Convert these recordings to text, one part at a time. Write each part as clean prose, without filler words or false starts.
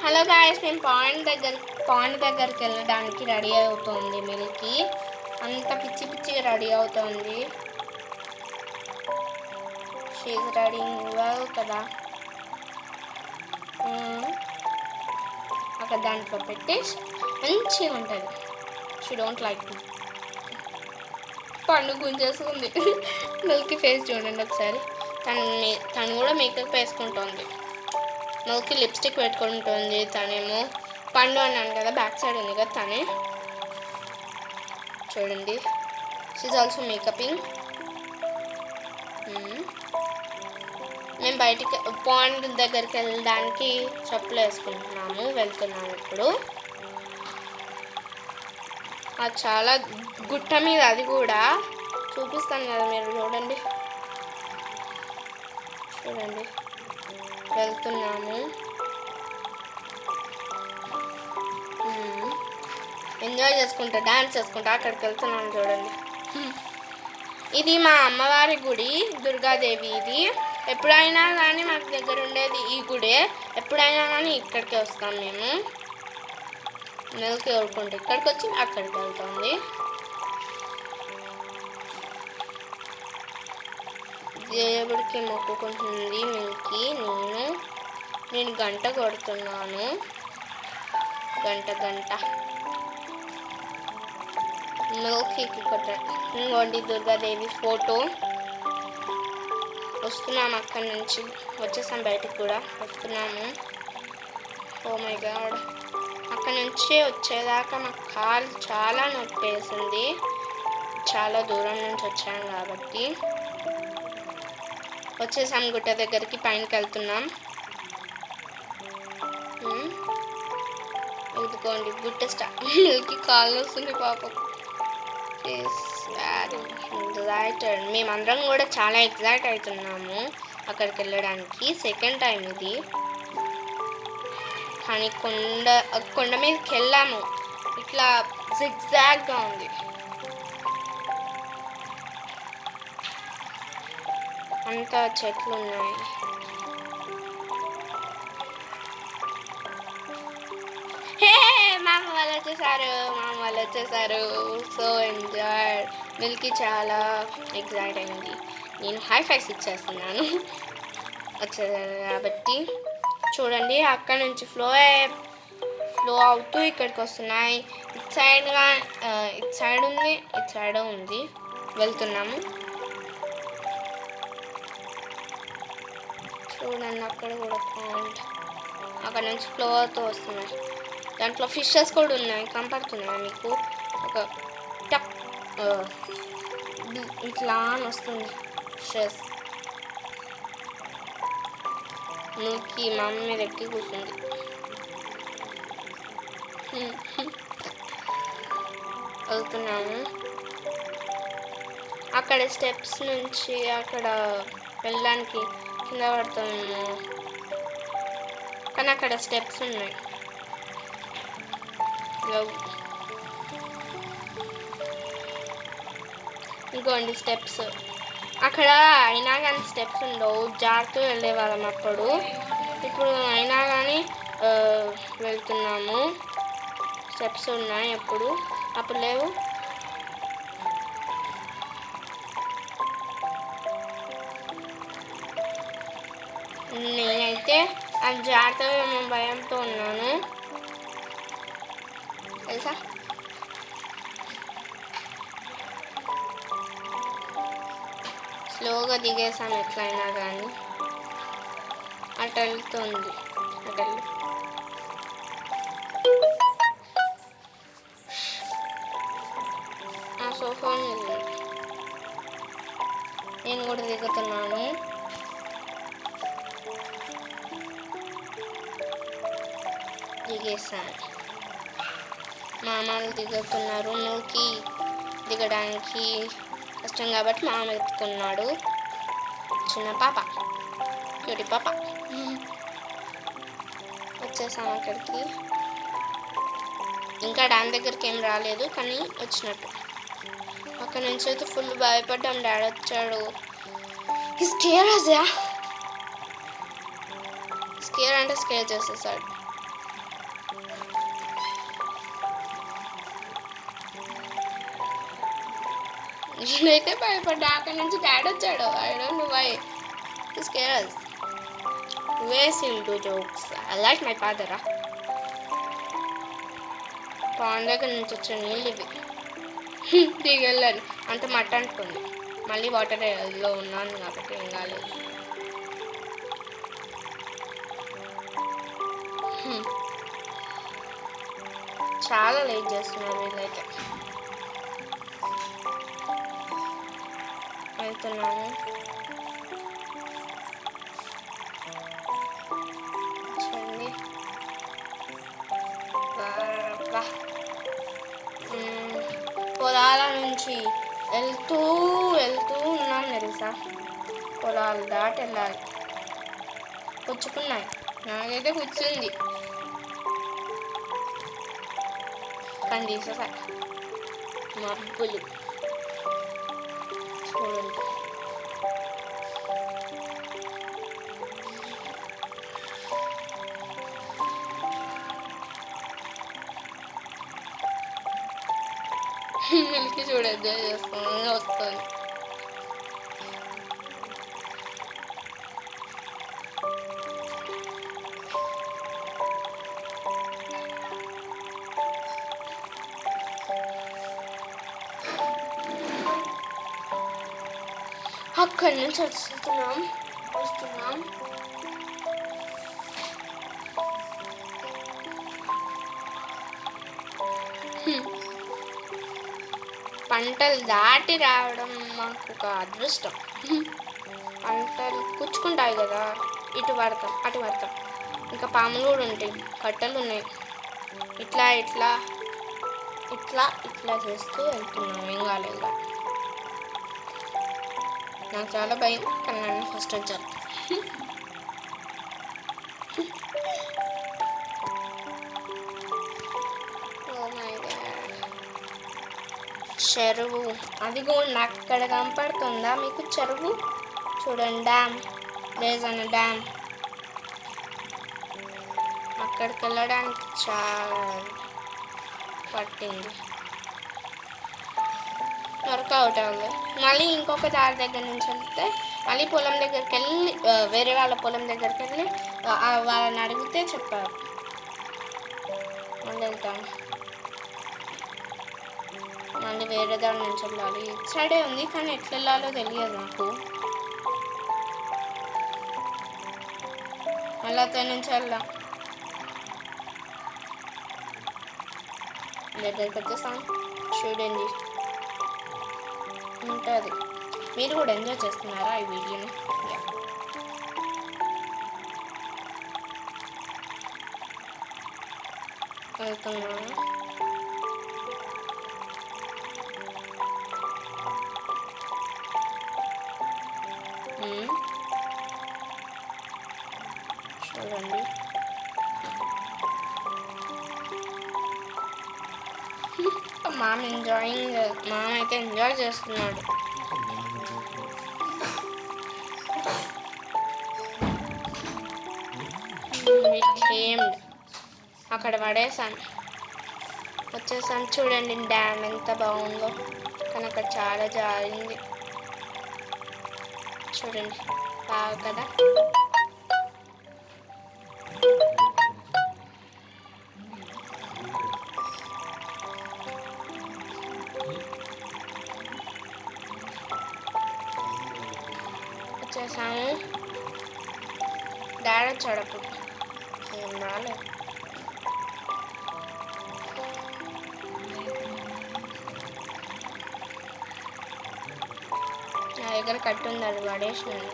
Hello guys, మేము pond దగ్గరికి వెళ్ళడానికి రెడీ అవుతుంది. మిల్కీ అంత పిచ్చి పిచ్చిగా రెడీ అవుతుంది. షీఈ్ రెడీ వెల్ కదా. అక్కడ దాంట్లో పెట్టేసి మంచిగా ఉంటుంది. షీ డోంట్ లైక్ టు పండు గుంజేస్తుంది. మిల్కీ ఫేస్ చూడండి ఒకసారి. తను కూడా మేకప్ వేసుకుంటుంది. మిల్కీ లిప్స్టిక్ పెట్టుకుంటుంది. తనేమో పండు అన్నాను కదా, బ్యాక్ సైడ్ ఉంది కదా తనే. చూడండి, షీఈ్ ఆల్సో మేకపింగ్. మేము బయటికి పాండ్ దగ్గరికి వెళ్ళడానికి చెప్పులు వెళ్తున్నాము ఇప్పుడు. అది చాలా గుట్ట మీద, అది కూడా చూపిస్తాను కదా మీరు చూడండి. వెళ్తున్నాము. ఎంజాయ్ చేసుకుంటా, డాన్స్ చేసుకుంటా అక్కడికి వెళ్తున్నాము. చూడండి, ఇది మా అమ్మవారి గుడి, దుర్గాదేవి. ఇది ఎప్పుడైనా కానీ మాకు దగ్గర ఉండేది ఈ గుడే. ఎప్పుడైనా కానీ ఇక్కడికే వస్తాం మేము. మిల్కీ ఊరుకుంటే ఇక్కడికి వచ్చి అక్కడికి వెళ్తుంది. దేవుడికి మొక్కుకుంటుంది మిల్కీ. నేను గంట కొడుతున్నాను. గంట మిల్కీకి ఇంకోండి దుర్గాదేవి ఫోటో. వస్తున్నాము అక్కడి నుంచి, వచ్చేసాం బయటికి కూడా వస్తున్నాము. ఓ మై గాడ్, అక్కడి నుంచి వచ్చేదాకా మాకు కాలు చాలా నొప్పి వేసింది. చాలా దూరం నుంచి వచ్చాం కాబట్టి. వచ్చేసాం గుట్ట దగ్గరికి, పైనకి వెళ్తున్నాం. ఇదిగోండి గుట్ట మిల్కీ కాలు వస్తుంది పాపం. మేమందరం కూడా చాలా ఎగ్జైట్ అవుతున్నాము అక్కడికి వెళ్ళడానికి. సెకండ్ టైం ఇది. కానీ కొండ మీదకి వెళ్ళాము. ఇట్లా జిగ్జాగ్గా ఉంది. అంతా చెట్లు ఉన్నాయి. మామ వాళ్ళు వచ్చేసారు. So enjoy. మిల్కీ చాలా ఎగ్జైట్ అయింది. నేను హై ఫైవ్స్ ఇచ్చేస్తున్నాను వచ్చేసారు కాబట్టి. చూడండి, అక్కడ నుంచి ఫ్లో అవుతూ ఇక్కడికి వస్తున్నాయి. ఇటు సైడ్ ఉంది, ఇటు సైడ్ ఉంది. వెళ్తున్నాము. చూడండి, అక్కడ కూడా పాయింట్. అక్కడ నుంచి ఫ్లో అవుతూ వస్తున్నాయి. దాంట్లో ఫిషెస్ కూడా ఉన్నాయి. కనపడుతున్నాయి మీకు? ఒక టక్ ఇట్లా అని వస్తుంది ఫిషెస్. మిల్కీ మా అమ్మ మీద ఎక్కి కూర్చుంది. వెళ్తున్నాము. అక్కడ స్టెప్స్ నుంచి అక్కడ వెళ్ళడానికి కింద పడుతున్నాము. కానీ అక్కడ స్టెప్స్ ఉన్నాయి. ఇంకోండి స్టెప్స్. అక్కడ అయినా కానీ స్టెప్స్ ఉండవు, జాగ్రత్తగా వెళ్ళేవాళ్ళం అప్పుడు. ఇప్పుడు అయినా కానీ వెళ్తున్నాము. స్టెప్స్ ఉన్నాయి, అప్పుడు లేవు. నేనైతే అది జాగ్రత్తగా భయంతో ఉన్నాను తెలుసా. స్లోగా దిగేసాం ఎట్లయినా కానీ. అటు వెళ్తుంది. ఆ సోఫా నేను కూడా దిగుతున్నాను. దిగేసాను. మా అమ్మలు దిగుతున్నారు. మిల్కీ దిగడానికి కష్టం కాబట్టి మా అమ్మ ఎత్తుకున్నాడు. చిన్న పాప, క్యూటీ పాప. వచ్చేసాము అక్కడికి. ఇంకా డాన్ దగ్గరికి ఏం రాలేదు, కానీ వచ్చినట్టు. అక్కడ నుంచి అయితే ఫుల్ భయపడ్డాం. డాడీ వచ్చాడు. స్కేర్ అంటే స్కేర్ చేసేసాడు. నేనైతే భయపడ్డా. అక్కడి నుంచి డాడీ వచ్చాడు. I don't know why scare was he'll do jokes. I like my father. పాన్ దగ్గర నుంచి వచ్చే నీళ్ళు ఇవి. దిగెళ్ళాను, అంత మట్ట అంటుకుంది. మళ్ళీ వాటర్లో ఉన్నాను కాబట్టి ఏం కాలేదు. చాలా లేట్ చేస్తున్నారు వీళ్ళైతే. వెళ్తున్నాము. చూడండి పొలాల నుంచి వెళ్తూ ఉన్నాను తెలుసా. పొలాలు దాటి వెళ్ళాలి. పుచ్చుకున్నాయి, నాకైతే కూర్చుంది కానీ తీసేసా. మబ్బులు చూడండి. మిల్కి చూడ ఎంజాయ్ చేస్తాను వస్తుంది. అక్కడి నుంచి వస్తున్నాం. పంటలు దాటి రావడం మాకు ఒక అదృష్టం. పంటలు పుచ్చుకుంటాయి కదా, ఇటు పడతాం అటు పడతాం. ఇంకా పాములు కూడా ఉంటాయి, కట్టెలు ఉన్నాయి. ఇట్లా ఇట్లా ఇట్లా ఇట్లా చేస్తూ వెళ్తున్నాం. ఏం కాలేదు. నాకు చాలా భయం, కానీ నన్ను ఫస్ట్ వచ్చారు. చెరువు అదిగో అక్కడ కనపడుతుందా మీకు చెరువు? చూడండి, డ్యామ్, లేజన్న డ్యామ్. అక్కడికి వెళ్ళడానికి చాలా పట్టింది, వర్కౌట్ అవ్వదు. మళ్ళీ ఇంకొక దారి దగ్గర నుంచి వెళ్తే మళ్ళీ పొలం దగ్గరికి వెళ్ళి, వేరే వాళ్ళ పొలం దగ్గరికి వెళ్ళి వాళ్ళని అడిగితే చెప్పారు. మళ్ళీ వెళ్తాం. మళ్ళీ వేరే దాని నుంచి వెళ్ళాలి. ఇటు సైడే ఉంది కానీ ఎట్లా వెళ్ళాలో తెలియదు నాకు. మళ్ళీ అతని నుంచి వెళ్దాం. దగ్గరికి వచ్చేస్తాం. చూడండి, ఉంటుంది. మీరు కూడా ఎంజాయ్ చేస్తున్నారా ఈ వీడియోని? వెళ్తున్నాను. చూడండి, మామ ఎంజాయింగ్. మామ అయితే ఎంజాయ్ చేస్తున్నాడు. అక్కడ పడేసాను, వచ్చేసాను. చూడండి డ్యామ్ ఎంత బాగుందో, కానీ అక్కడ చాలా జారింది. చూడండి, బాగా కదా. వచ్చేసాము. డాడీ వచ్చాడు అప్పుడు, ఏం రాలేదు. నా దగ్గర కట్టు ఉంది, అది పడేసినాను.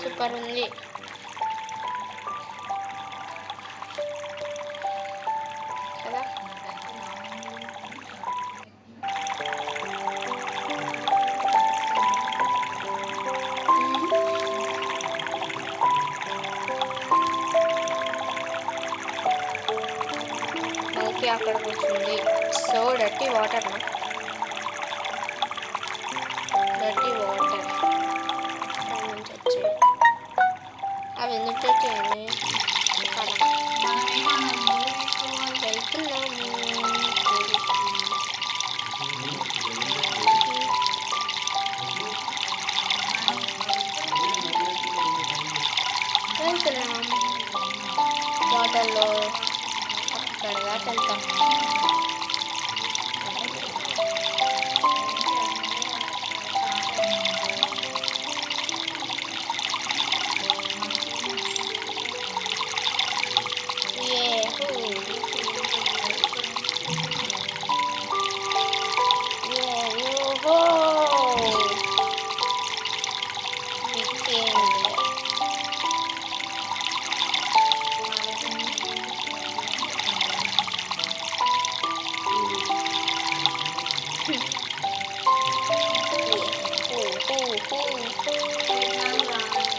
సూపర్ ఉంది. కదా, ఓకే. అక్కడ కూర్చుంది. So dirty water. Dirty water నుంచి వచ్చాయి. అవి ఎందుకు వచ్చాయండి? వెళ్తున్నాము. వాటర్లో అక్కడగా వెళ్తాం.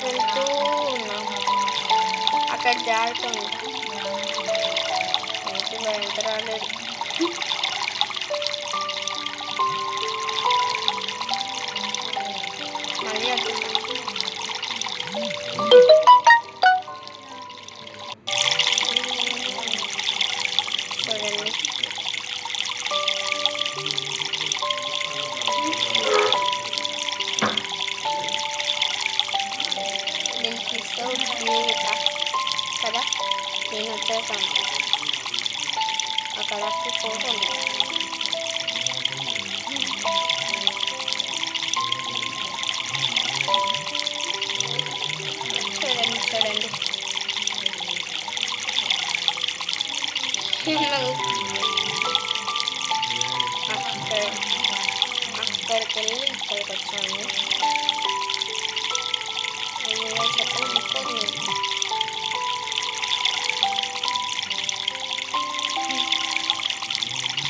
వెళ్తూ ఉన్నాము. అక్కడ జారుతుంది. ఎంత రాలేదు. మళ్ళీ వచ్చేసాం. చూడండి. సో క్యూట్ కదా. నేను వచ్చేసాను. అక్కడ ఫోటో ఉంది. చూడండి చూడండి. అక్కడికి వెళ్ళి ఇక్కడికి వచ్చాను.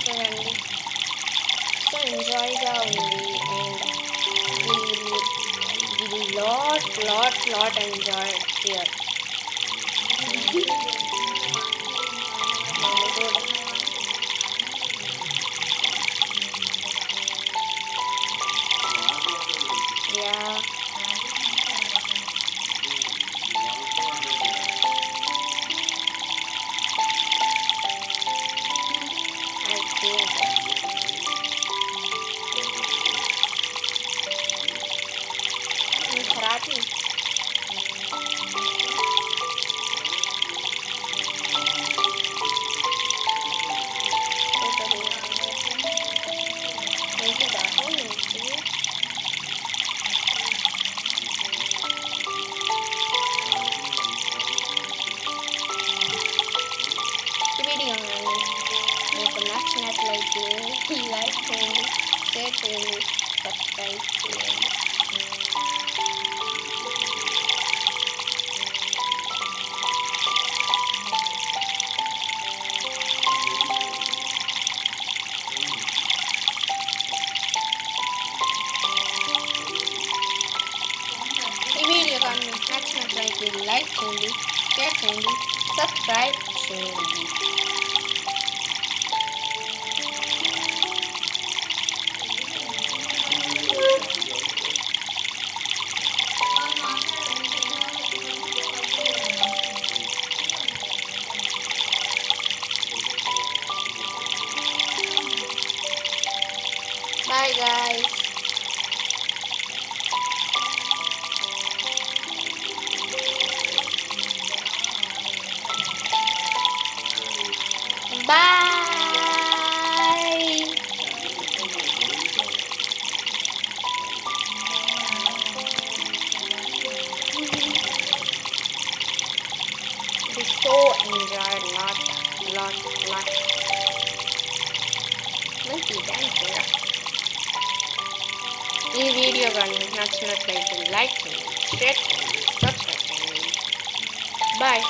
చూడండి. సో ఎంజాయ్గా ఉంది. And lot enjoy here. కూడా Karate. Video మీకు నచ్చినట్లయితే లైక్ చేయండి, షేర్ చేయండి, సబ్స్క్రైబ్ చేయండి. ఈ వీడియో కానీ మీకు నచ్చినట్లయితే లైక్ చేయండి, షేర్ చేయండి, సబ్స్క్రైబ్ చేయండి. Bye guys. Bye. We so enjoyed lot. Multi dance. ఈ వీడియో కానీ నచ్చినట్లయితే లైక్ చేయండి, షేర్ చేయండి, సబ్స్క్రైబ్ చేయండి. బాయ్.